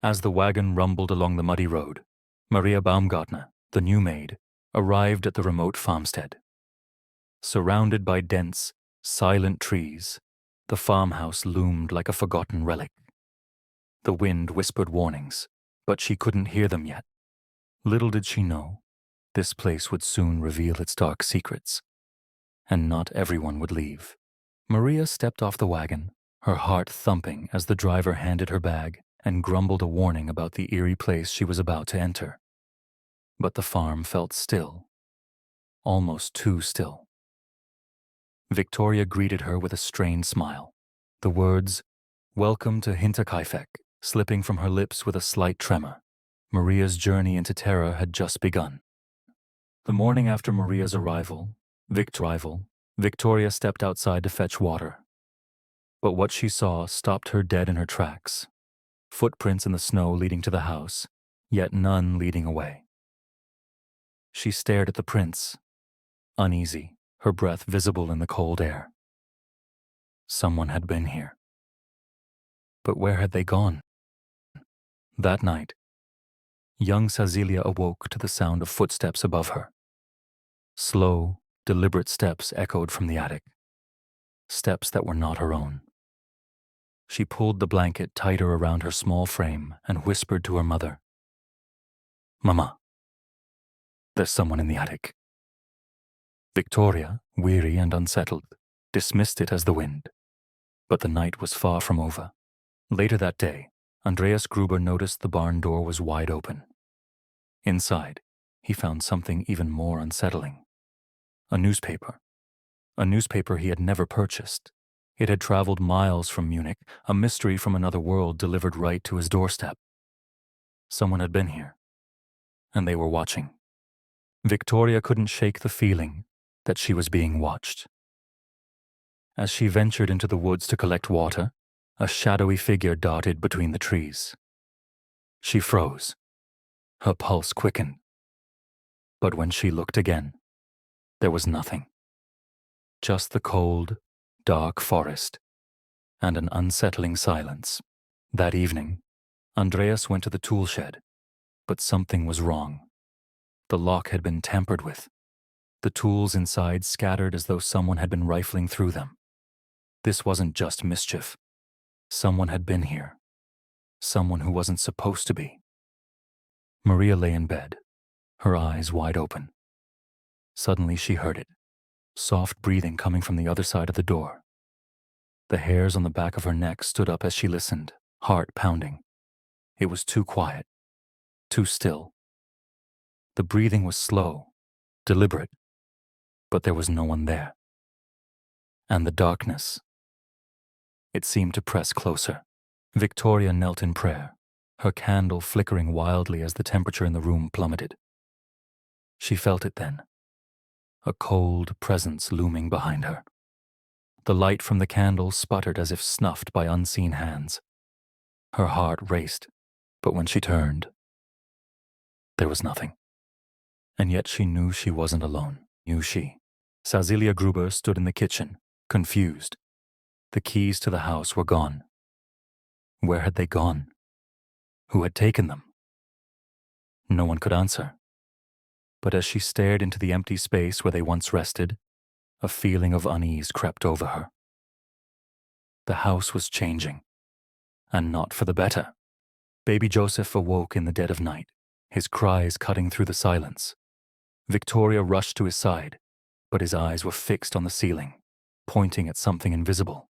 As the wagon rumbled along the muddy road, Maria Baumgartner, the new maid, arrived at the remote farmstead. Surrounded by dense, silent trees, the farmhouse loomed like a forgotten relic. The wind whispered warnings, but she couldn't hear them yet. Little did she know, this place would soon reveal its dark secrets, and not everyone would leave. Maria stepped off the wagon, her heart thumping as the driver handed her bag and grumbled a warning about the eerie place she was about to enter. But the farm felt still, almost too still. Victoria greeted her with a strained smile, the words, "Welcome to Hinterkaifeck," slipping from her lips with a slight tremor. Maria's journey into terror had just begun. The morning after Maria's arrival, Victoria stepped outside to fetch water. But what she saw stopped her dead in her tracks. Footprints in the snow leading to the house, yet none leading away. She stared at the prints, uneasy, her breath visible in the cold air. Someone had been here. But where had they gone? That night, young Cecilia awoke to the sound of footsteps above her. Slow, deliberate steps echoed from the attic. Steps that were not her own. She pulled the blanket tighter around her small frame and whispered to her mother, "Mama, there's someone in the attic." Victoria, weary and unsettled, dismissed it as the wind. But the night was far from over. Later that day, Andreas Gruber noticed the barn door was wide open. Inside, he found something even more unsettling. A newspaper. A newspaper he had never purchased. It had traveled miles from Munich, a mystery from another world delivered right to his doorstep. Someone had been here, and they were watching. Victoria couldn't shake the feeling that she was being watched. As she ventured into the woods to collect water, a shadowy figure darted between the trees. She froze. Her pulse quickened. But when she looked again, there was nothing. Just the cold, dark forest, and an unsettling silence. That evening, Andreas went to the tool shed, but something was wrong. The lock had been tampered with, the tools inside scattered as though someone had been rifling through them. This wasn't just mischief. Someone had been here. Someone who wasn't supposed to be. Maria lay in bed, her eyes wide open. Suddenly she heard it, soft breathing coming from the other side of the door. The hairs on the back of her neck stood up as she listened, heart pounding. It was too quiet, too still. The breathing was slow, deliberate, but there was no one there. And the darkness, it seemed to press closer. Victoria knelt in prayer, her candle flickering wildly as the temperature in the room plummeted. She felt it then, a cold presence looming behind her. The light from the candle sputtered as if snuffed by unseen hands. Her heart raced, but when she turned, there was nothing. And yet she knew she wasn't alone. Cecilia Gruber stood in the kitchen, confused. The keys to the house were gone. Where had they gone? Who had taken them? No one could answer. But as she stared into the empty space where they once rested, a feeling of unease crept over her. The house was changing, and not for the better. Baby Joseph awoke in the dead of night, his cries cutting through the silence. Victoria rushed to his side, but his eyes were fixed on the ceiling, pointing at something invisible.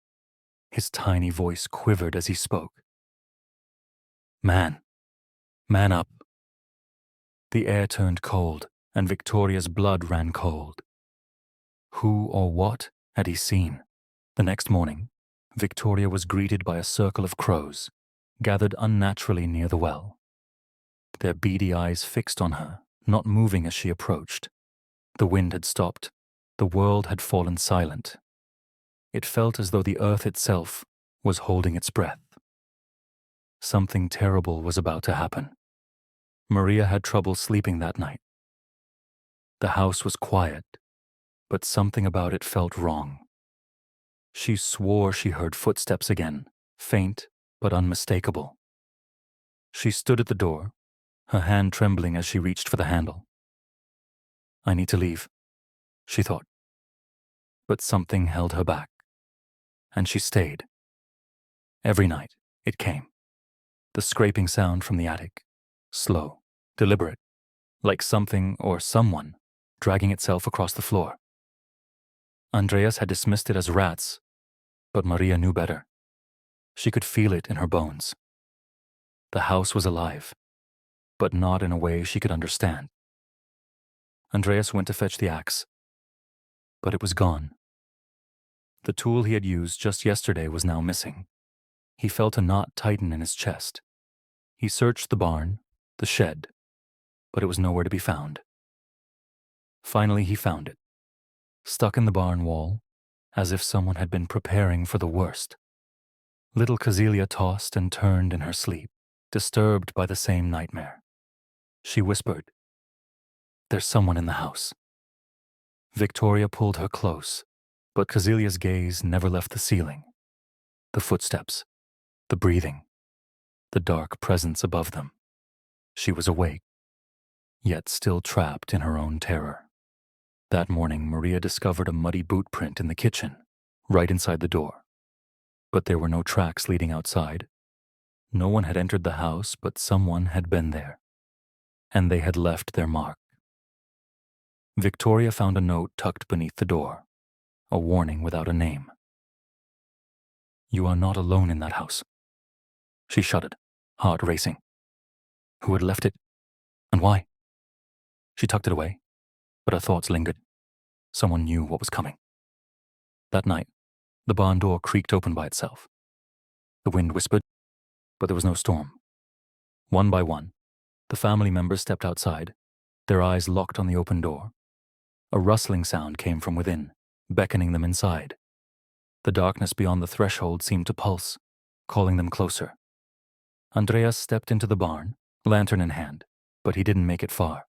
His tiny voice quivered as he spoke. "Man up." The air turned cold, and Victoria's blood ran cold. Who or what had he seen? The next morning, Victoria was greeted by a circle of crows, gathered unnaturally near the well. Their beady eyes fixed on her, not moving as she approached. The wind had stopped. The world had fallen silent. It felt as though the earth itself was holding its breath. Something terrible was about to happen. Maria had trouble sleeping that night. The house was quiet, but something about it felt wrong. She swore she heard footsteps again, faint but unmistakable. She stood at the door, her hand trembling as she reached for the handle. I need to leave, she thought. But something held her back, and she stayed. Every night, it came. The scraping sound from the attic, slow, deliberate, like something or someone dragging itself across the floor. Andreas had dismissed it as rats, but Maria knew better. She could feel it in her bones. The house was alive, but not in a way she could understand. Andreas went to fetch the axe, but it was gone. The tool he had used just yesterday was now missing. He felt a knot tighten in his chest. He searched the barn, the shed, but it was nowhere to be found. Finally, he found it, stuck in the barn wall, as if someone had been preparing for the worst. Little Casilia tossed and turned in her sleep, disturbed by the same nightmare. She whispered, "There's someone in the house." Victoria pulled her close, but Casilia's gaze never left the ceiling. The footsteps, the breathing, the dark presence above them. She was awake, yet still trapped in her own terror. That morning, Maria discovered a muddy boot print in the kitchen, right inside the door. But there were no tracks leading outside. No one had entered the house, but someone had been there, and they had left their mark. Victoria found a note tucked beneath the door, a warning without a name. "You are not alone in that house." She shuddered, heart racing. Who had left it, and why? She tucked it away, but her thoughts lingered. Someone knew what was coming. That night, the barn door creaked open by itself. The wind whispered, but there was no storm. One by one, the family members stepped outside, their eyes locked on the open door. A rustling sound came from within, beckoning them inside. The darkness beyond the threshold seemed to pulse, calling them closer. Andreas stepped into the barn, lantern in hand, but he didn't make it far.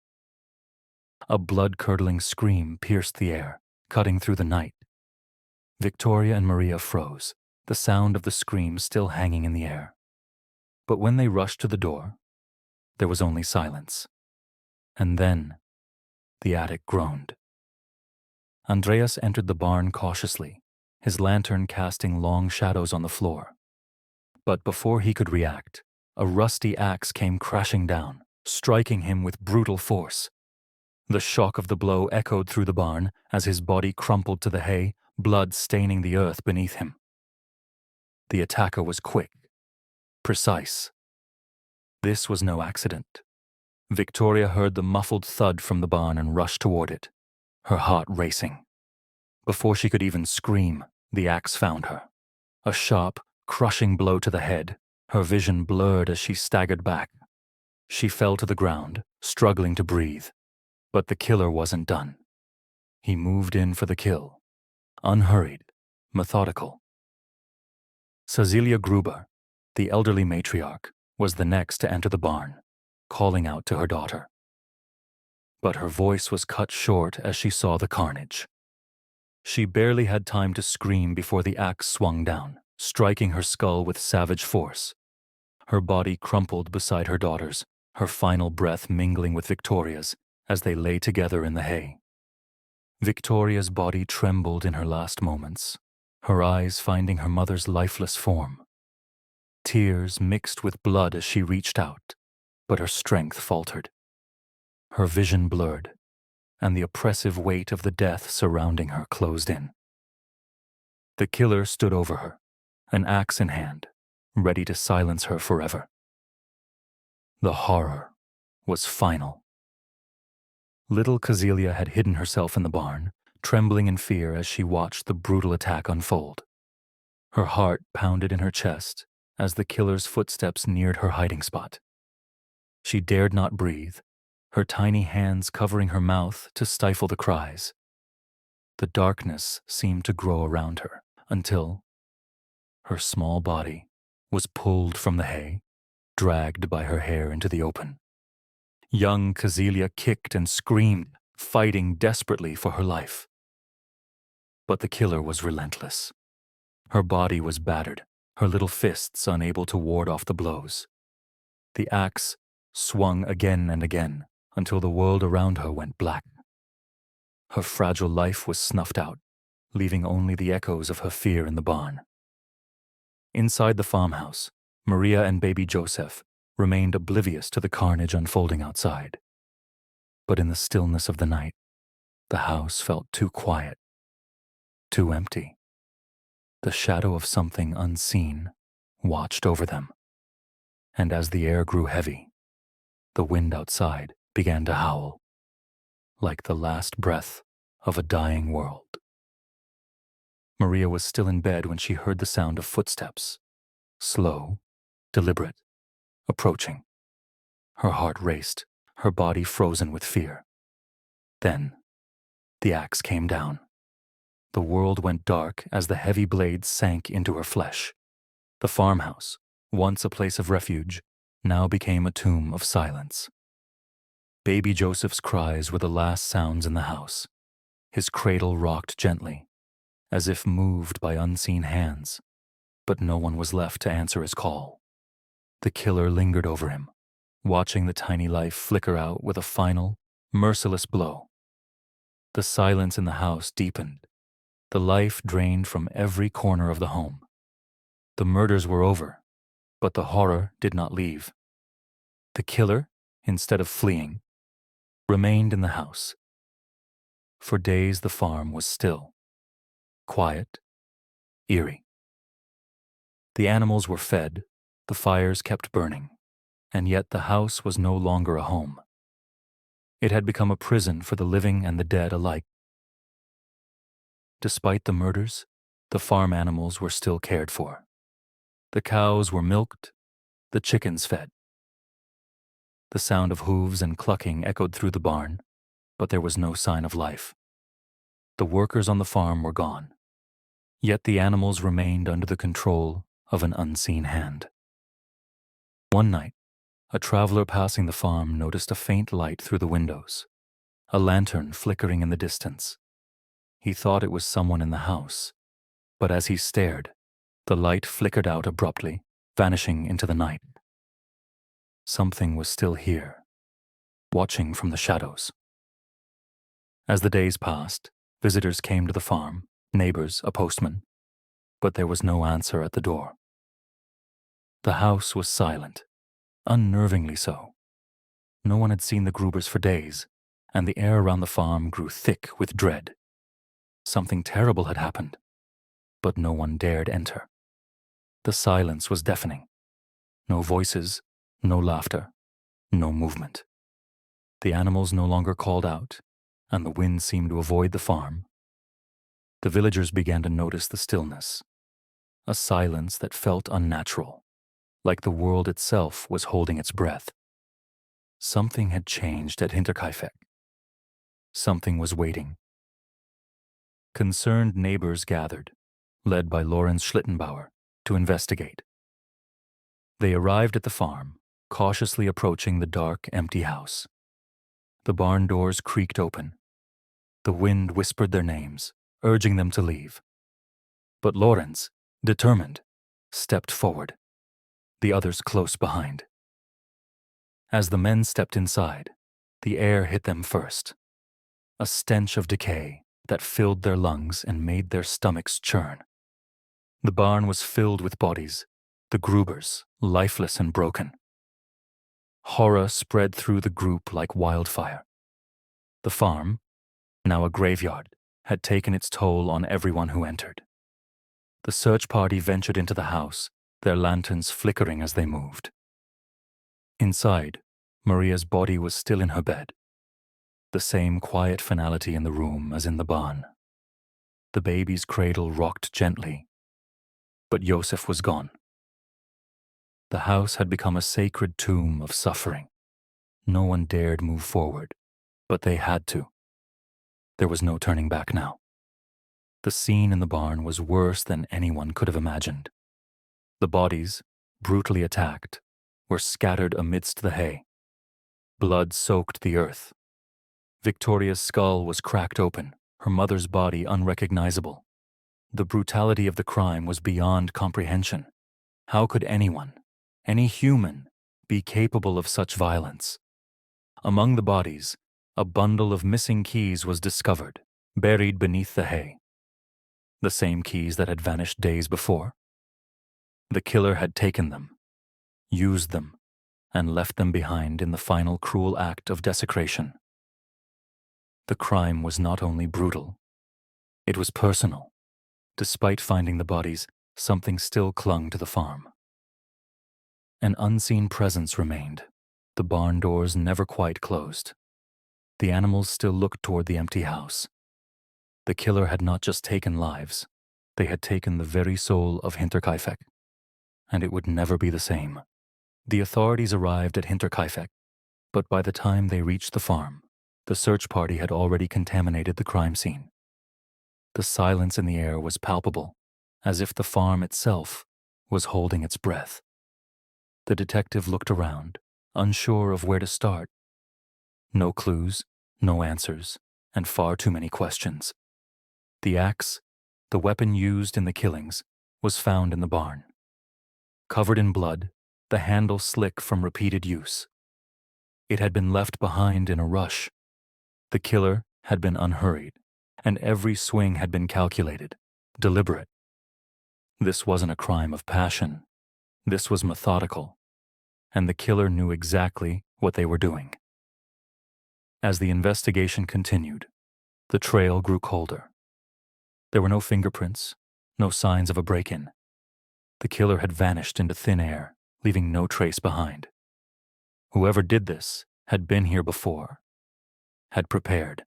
A blood-curdling scream pierced the air, cutting through the night. Victoria and Maria froze, the sound of the scream still hanging in the air. But when they rushed to the door, there was only silence. And then, the attic groaned. Andreas entered the barn cautiously, his lantern casting long shadows on the floor. But before he could react, a rusty axe came crashing down, striking him with brutal force. The shock of the blow echoed through the barn as his body crumpled to the hay, blood staining the earth beneath him. The attacker was quick, precise. This was no accident. Victoria heard the muffled thud from the barn and rushed toward it, her heart racing. Before she could even scream, the axe found her. A sharp, crushing blow to the head, her vision blurred as she staggered back. She fell to the ground, struggling to breathe. But the killer wasn't done. He moved in for the kill, unhurried, methodical. Cecilia Gruber, the elderly matriarch, was the next to enter the barn, calling out to her daughter. But her voice was cut short as she saw the carnage. She barely had time to scream before the axe swung down, striking her skull with savage force. Her body crumpled beside her daughter's, her final breath mingling with Victoria's as they lay together in the hay. Victoria's body trembled in her last moments, her eyes finding her mother's lifeless form. Tears mixed with blood as she reached out, but her strength faltered. Her vision blurred, and the oppressive weight of the death surrounding her closed in. The killer stood over her, an axe in hand, ready to silence her forever. The horror was final. Little Casilia had hidden herself in the barn, trembling in fear as she watched the brutal attack unfold. Her heart pounded in her chest as the killer's footsteps neared her hiding spot. She dared not breathe, her tiny hands covering her mouth to stifle the cries. The darkness seemed to grow around her until her small body was pulled from the hay, dragged by her hair into the open. Young Casilia kicked and screamed, fighting desperately for her life. But the killer was relentless. Her body was battered, her little fists unable to ward off the blows. The axe swung again and again until the world around her went black. Her fragile life was snuffed out, leaving only the echoes of her fear in the barn. Inside the farmhouse, Maria and baby Joseph remained oblivious to the carnage unfolding outside. But in the stillness of the night, the house felt too quiet, too empty. The shadow of something unseen watched over them. And as the air grew heavy, the wind outside began to howl, like the last breath of a dying world. Maria was still in bed when she heard the sound of footsteps, slow, deliberate, approaching. Her heart raced, her body frozen with fear. Then, the axe came down. The world went dark as the heavy blade sank into her flesh. The farmhouse, once a place of refuge, now became a tomb of silence. Baby Joseph's cries were the last sounds in the house. His cradle rocked gently, as if moved by unseen hands, but no one was left to answer his call. The killer lingered over him, watching the tiny life flicker out with a final, merciless blow. The silence in the house deepened. The life drained from every corner of the home. The murders were over, but the horror did not leave. The killer, instead of fleeing, remained in the house. For days the farm was still, quiet, eerie. The animals were fed, the fires kept burning, and yet the house was no longer a home. It had become a prison for the living and the dead alike. Despite the murders, the farm animals were still cared for. The cows were milked, the chickens fed. The sound of hooves and clucking echoed through the barn, but there was no sign of life. The workers on the farm were gone, yet the animals remained under the control of an unseen hand. One night, a traveler passing the farm noticed a faint light through the windows, a lantern flickering in the distance. He thought it was someone in the house, but as he stared, the light flickered out abruptly, vanishing into the night. Something was still here, watching from the shadows. As the days passed, visitors came to the farm, neighbors, a postman, but there was no answer at the door. The house was silent, unnervingly so. No one had seen the Grubers for days, and the air around the farm grew thick with dread. Something terrible had happened, but no one dared enter. The silence was deafening. No voices, no laughter, no movement. The animals no longer called out, and the wind seemed to avoid the farm. The villagers began to notice the stillness, a silence that felt unnatural, like the world itself was holding its breath. Something had changed at Hinterkaifeck. Something was waiting. Concerned neighbors gathered, led by Lorenz Schlittenbauer, to investigate. They arrived at the farm, cautiously approaching the dark, empty house. The barn doors creaked open. The wind whispered their names, urging them to leave. But Lorenz, determined, stepped forward, the others close behind. As the men stepped inside, the air hit them first, a stench of decay that filled their lungs and made their stomachs churn. The barn was filled with bodies, the Grubers, lifeless and broken. Horror spread through the group like wildfire. The farm, now a graveyard, had taken its toll on everyone who entered. The search party ventured into the house, their lanterns flickering as they moved. Inside, Maria's body was still in her bed, the same quiet finality in the room as in the barn. The baby's cradle rocked gently, but Joseph was gone. The house had become a sacred tomb of suffering. No one dared move forward, but they had to. There was no turning back now. The scene in the barn was worse than anyone could have imagined. The bodies, brutally attacked, were scattered amidst the hay. Blood soaked the earth. Victoria's skull was cracked open, her mother's body unrecognizable. The brutality of the crime was beyond comprehension. How could anyone, any human, be capable of such violence? Among the bodies, a bundle of missing keys was discovered, buried beneath the hay. The same keys that had vanished days before. The killer had taken them, used them, and left them behind in the final cruel act of desecration. The crime was not only brutal, it was personal. Despite finding the bodies, something still clung to the farm. An unseen presence remained. The barn doors never quite closed. The animals still looked toward the empty house. The killer had not just taken lives, they had taken the very soul of Hinterkaifeck, and it would never be the same. The authorities arrived at Hinterkaifeck, but by the time they reached the farm, the search party had already contaminated the crime scene. The silence in the air was palpable, as if the farm itself was holding its breath. The detective looked around, unsure of where to start. No clues, no answers, and far too many questions. The axe, the weapon used in the killings, was found in the barn. Covered in blood, the handle slick from repeated use. It had been left behind in a rush. The killer had been unhurried, and every swing had been calculated, deliberate. This wasn't a crime of passion. This was methodical, and the killer knew exactly what they were doing. As the investigation continued, the trail grew colder. There were no fingerprints, no signs of a break-in. The killer had vanished into thin air, leaving no trace behind. Whoever did this had been here before, had prepared.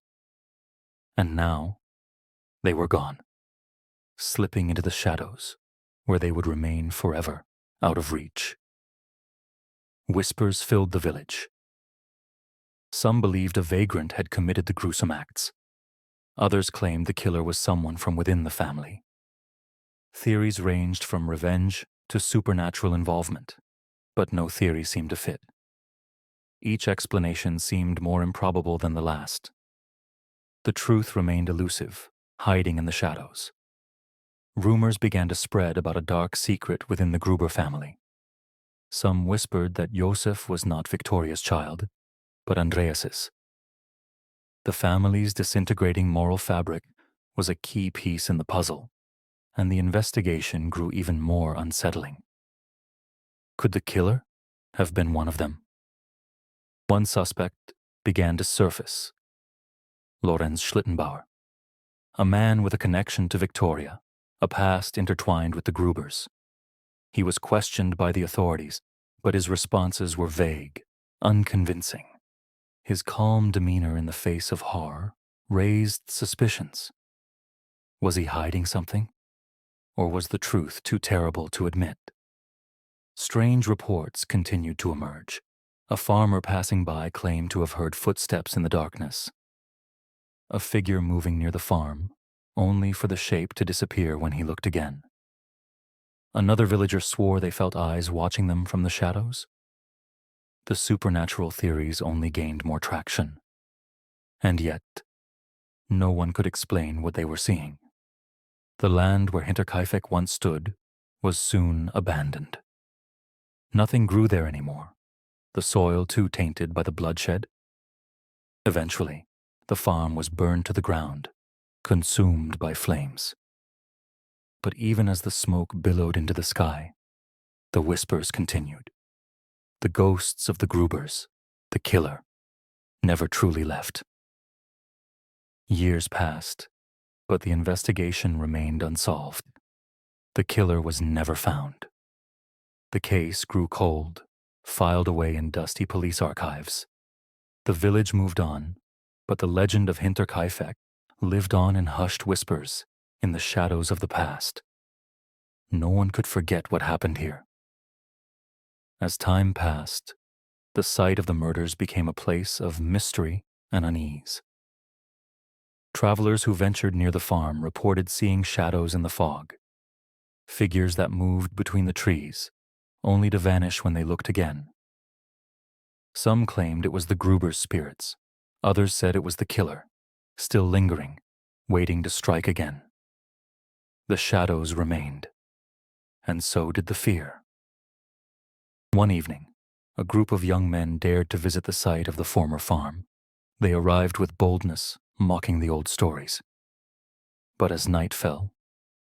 And now, they were gone, slipping into the shadows, where they would remain forever, out of reach. Whispers filled the village. Some believed a vagrant had committed the gruesome acts. Others claimed the killer was someone from within the family. Theories ranged from revenge to supernatural involvement, but no theory seemed to fit. Each explanation seemed more improbable than the last. The truth remained elusive, hiding in the shadows. Rumors began to spread about a dark secret within the Gruber family. Some whispered that Josef was not Victoria's child, but Andreas's. The family's disintegrating moral fabric was a key piece in the puzzle, and the investigation grew even more unsettling. Could the killer have been one of them? One suspect began to surface. Lorenz Schlittenbauer, a man with a connection to Victoria, a past intertwined with the Grubers. He was questioned by the authorities, but his responses were vague, unconvincing. His calm demeanor in the face of horror raised suspicions. Was he hiding something? Or was the truth too terrible to admit? Strange reports continued to emerge. A farmer passing by claimed to have heard footsteps in the darkness. A figure moving near the farm, only for the shape to disappear when he looked again. Another villager swore they felt eyes watching them from the shadows. The supernatural theories only gained more traction. And yet, no one could explain what they were seeing. The land where Hinterkaifeck once stood was soon abandoned. Nothing grew there anymore, the soil too tainted by the bloodshed. Eventually, the farm was burned to the ground, consumed by flames. But even as the smoke billowed into the sky, the whispers continued. The ghosts of the Grubers, the killer, never truly left. Years passed, but the investigation remained unsolved. The killer was never found. The case grew cold, filed away in dusty police archives. The village moved on, but the legend of Hinterkaifeck lived on in hushed whispers in the shadows of the past. No one could forget what happened here. As time passed, the site of the murders became a place of mystery and unease. Travelers who ventured near the farm reported seeing shadows in the fog, figures that moved between the trees, only to vanish when they looked again. Some claimed it was the Gruber's spirits. Others said it was the killer, still lingering, waiting to strike again. The shadows remained, and so did the fear. One evening, a group of young men dared to visit the site of the former farm. They arrived with boldness, mocking the old stories. But as night fell,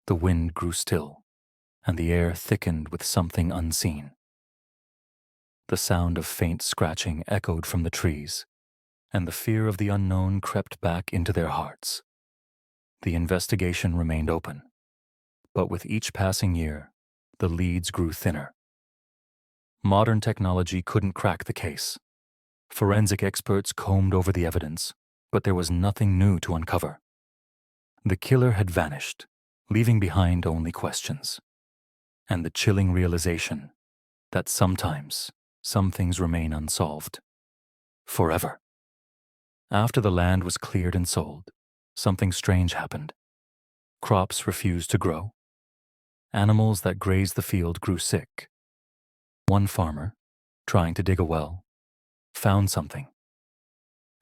the wind grew still, and the air thickened with something unseen. The sound of faint scratching echoed from the trees, and the fear of the unknown crept back into their hearts. The investigation remained open, but with each passing year, the leads grew thinner. Modern technology couldn't crack the case. Forensic experts combed over the evidence, but there was nothing new to uncover. The killer had vanished, leaving behind only questions, and the chilling realization that sometimes some things remain unsolved. Forever. After the land was cleared and sold, something strange happened. Crops refused to grow. Animals that grazed the field grew sick. One farmer, trying to dig a well, found something.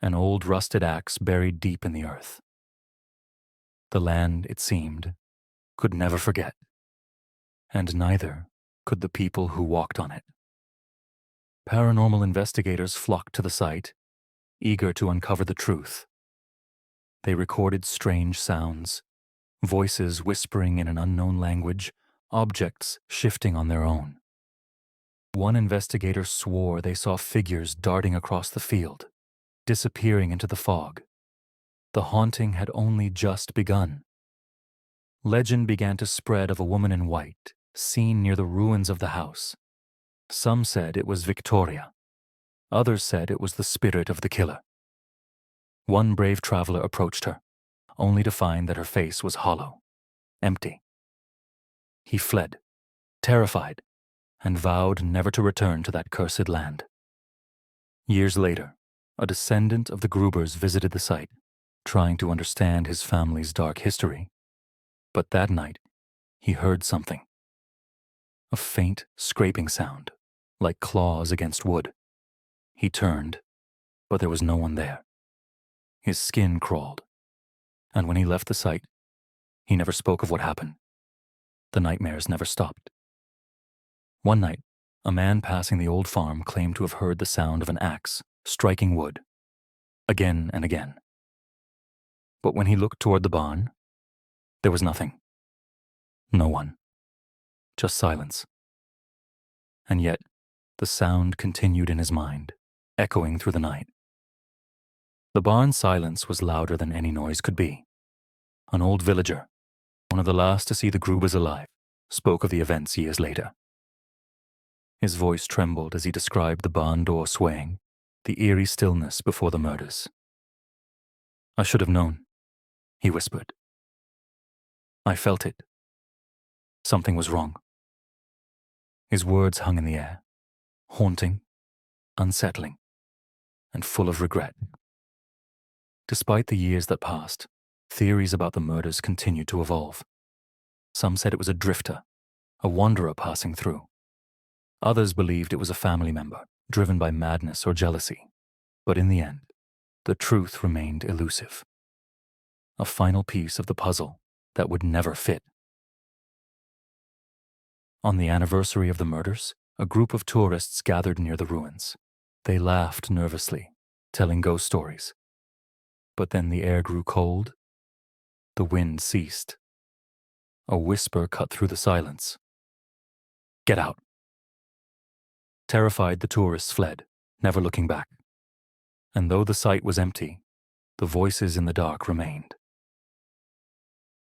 An old rusted axe buried deep in the earth. The land, it seemed, could never forget, and neither could the people who walked on it. Paranormal investigators flocked to the site, eager to uncover the truth. They recorded strange sounds, voices whispering in an unknown language, objects shifting on their own. One investigator swore they saw figures darting across the field, disappearing into the fog. The haunting had only just begun. Legend began to spread of a woman in white, seen near the ruins of the house. Some said it was Victoria. Others said it was the spirit of the killer. One brave traveler approached her, only to find that her face was hollow, empty. He fled, terrified, and vowed never to return to that cursed land. Years later, a descendant of the Grubers visited the site, trying to understand his family's dark history. But that night, he heard something. A faint scraping sound, like claws against wood. He turned, but there was no one there. His skin crawled, and when he left the site, he never spoke of what happened. The nightmares never stopped. One night, a man passing the old farm claimed to have heard the sound of an axe striking wood, again and again. But when he looked toward the barn, there was nothing. No one. Just silence. And yet, the sound continued in his mind, echoing through the night. The barn's silence was louder than any noise could be. An old villager, one of the last to see the Grubers alive, spoke of the events years later. His voice trembled as he described the barn door swaying, the eerie stillness before the murders. "I should have known," he whispered. "I felt it. Something was wrong." His words hung in the air, haunting, unsettling, and full of regret. Despite the years that passed, theories about the murders continued to evolve. Some said it was a drifter, a wanderer passing through. Others believed it was a family member, driven by madness or jealousy. But in the end, the truth remained elusive. A final piece of the puzzle that would never fit. On the anniversary of the murders, a group of tourists gathered near the ruins. They laughed nervously, telling ghost stories. But then the air grew cold. The wind ceased. A whisper cut through the silence. "Get out." Terrified, the tourists fled, never looking back. And though the site was empty, the voices in the dark remained.